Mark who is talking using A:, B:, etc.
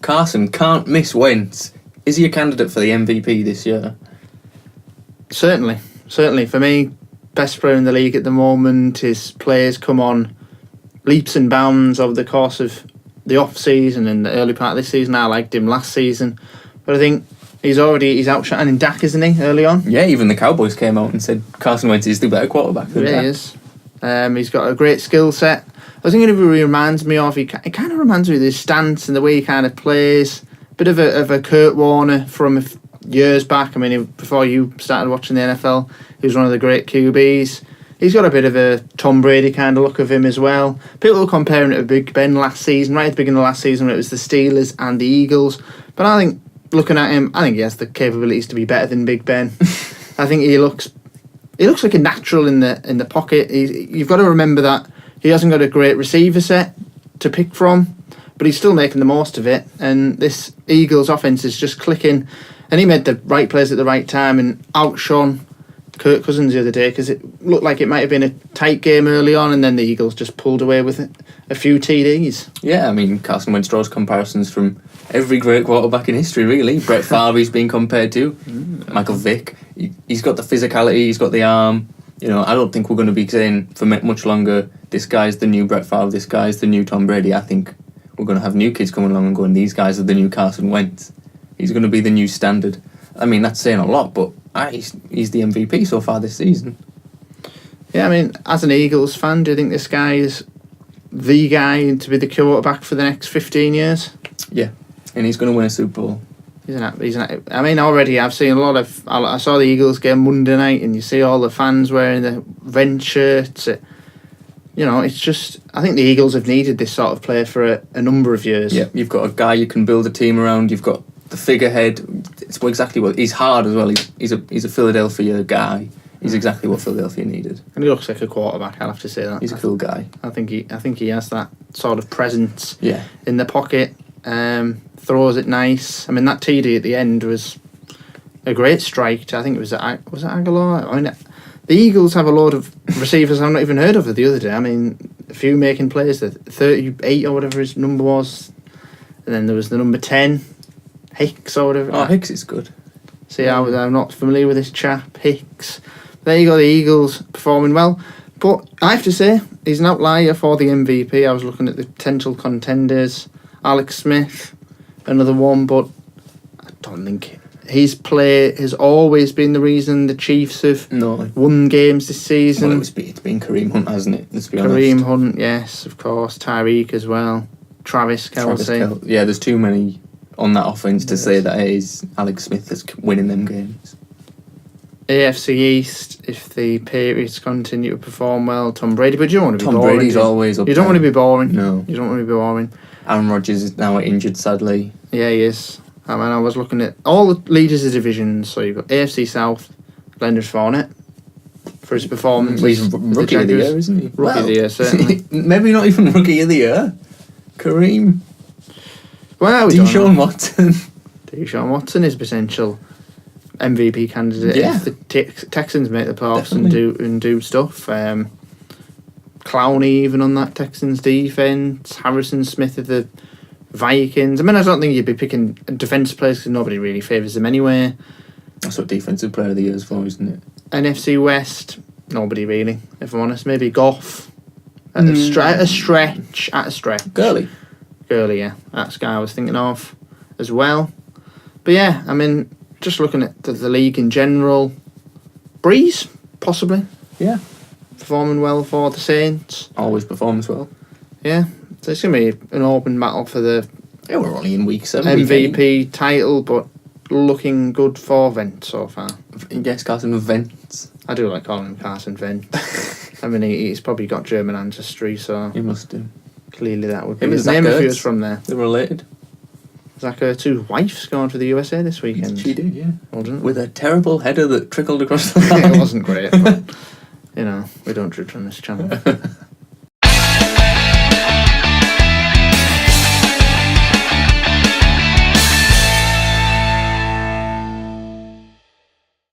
A: Carson can't miss Wentz. Is he a candidate for the MVP this year?
B: Certainly. For me, best player in the league at the moment. His players come on leaps and bounds over the course of the off-season and the early part of this season. I liked him last season. But I think he's outshining Dak, isn't he, early on?
A: Yeah, even the Cowboys came out and said Carson Wentz is the better quarterback than Dak.
B: Yeah, he is. He's got a great skill set. I was thinking of who he reminds me of. He kind of reminds me of his stance and the way he kind of plays. Bit of a Kurt Warner from years back. I mean, before you started watching the NFL, he was one of the great QBs. He's got a bit of a Tom Brady kind of look of him as well. People were comparing it to Big Ben last season, right at the beginning of last season when it was the Steelers and the Eagles. But I think, looking at him, I think he has the capabilities to be better than Big Ben. I think he looks like a natural in the pocket. You've got to remember that he hasn't got a great receiver set to pick from, but he's still making the most of it. And this Eagles offense is just clicking. And he made the right plays at the right time and outshone Kirk Cousins the other day, because it looked like it might have been a tight game early on, and then the Eagles just pulled away with it. A few TDs.
A: Yeah, I mean, Carson Wentz draws comparisons from every great quarterback in history, really. Brett Favre he's been compared to. Michael Vick. He's got the physicality, he's got the arm. You know, I don't think we're going to be saying for much longer, this guy's the new Brett Favre, this guy's the new Tom Brady. I think we're going to have new kids coming along and going, these guys are the new Carson Wentz. He's going to be the new standard. I mean, that's saying a lot, but he's the MVP so far this season.
B: Yeah, I mean, as an Eagles fan, do you think this guy is the guy to be the quarterback for the next 15 years?
A: Yeah, and he's going to win a Super Bowl.
B: I mean, already I've seen a lot of... I saw the Eagles game Monday night, and you see all the fans wearing the Vent shirts. You know, it's just... I think the Eagles have needed this sort of player for a number of years.
A: Yeah, you've got a guy you can build a team around. You've got the figurehead. It's exactly what... He's hard as well. He's a Philadelphia guy. He's exactly what Philadelphia needed.
B: And he looks like a quarterback, I'll have to say that.
A: He's a cool guy.
B: I think he has that sort of presence
A: in
B: the pocket. Throws it nice. I mean, that TD at the end was a great strike. I think it was it Aguilar? I mean, the Eagles have a lot of receivers I've not even heard of the other day. I mean, a few making plays, the 38 or whatever his number was. And then there was the number 10, Hicks or whatever.
A: Oh, Hicks is good.
B: See, I'm not familiar with this chap, Hicks. There you go, the Eagles performing well. But I have to say, he's an outlier for the MVP. I was looking at the potential contenders. Alex Smith, another one, but I don't think his play has always been the reason the Chiefs have won games this season.
A: Well, it's been Kareem Hunt, hasn't it? Let's be honest.
B: Kareem Hunt, yes, of course. Tyreek as well. Travis Kelce.
A: Yeah, there's too many on that offense to say that it is Alex Smith that's winning them games.
B: AFC East, if the Patriots continue to perform well, Tom Brady, but you don't want to be boring.
A: Tom Brady's always up.
B: You don't want to be boring.
A: No.
B: You don't want to be boring.
A: Aaron Rodgers is now injured, sadly.
B: Yeah, he is. I mean, I was looking at all the leaders of divisions. So you've got AFC South, Leonard Fournette, for his performance.
A: Well, he's Rookie of the Year, isn't he?
B: Rookie of the Year, certainly.
A: Maybe not even Rookie of the Year. Kareem.
B: Well,
A: Deshaun Watson.
B: Deshaun Watson is potential MVP candidate if the Texans make the playoffs and do stuff. Clowney even on that Texans defense. Harrison Smith of the Vikings. I mean, I don't think you'd be picking defensive players because nobody really favours them anyway.
A: That's what defensive player of the year is for, isn't it?
B: NFC West, nobody really, if I'm honest. Maybe Goff at a stretch.
A: Gurley,
B: yeah. That's the guy I was thinking of as well. But yeah, I mean, just looking at the league in general, Breeze, possibly.
A: Yeah.
B: Performing well for the Saints.
A: Always performs well.
B: Yeah. So it's going to be an open battle for the
A: we're only in week 7.
B: MVP title, but looking good for Vent so far.
A: Yes, Carson Wentz.
B: I do like calling him Carson Vent. I mean, he's probably got German ancestry, so...
A: He must do.
B: Clearly that would be his name if he was from there.
A: They're related.
B: Zach Ertz's wife scored for the USA this weekend.
A: She did, yeah.
B: Wasn't it?
A: With a terrible header that trickled across the line.
B: It wasn't great, but, you know, we don't judge on this channel.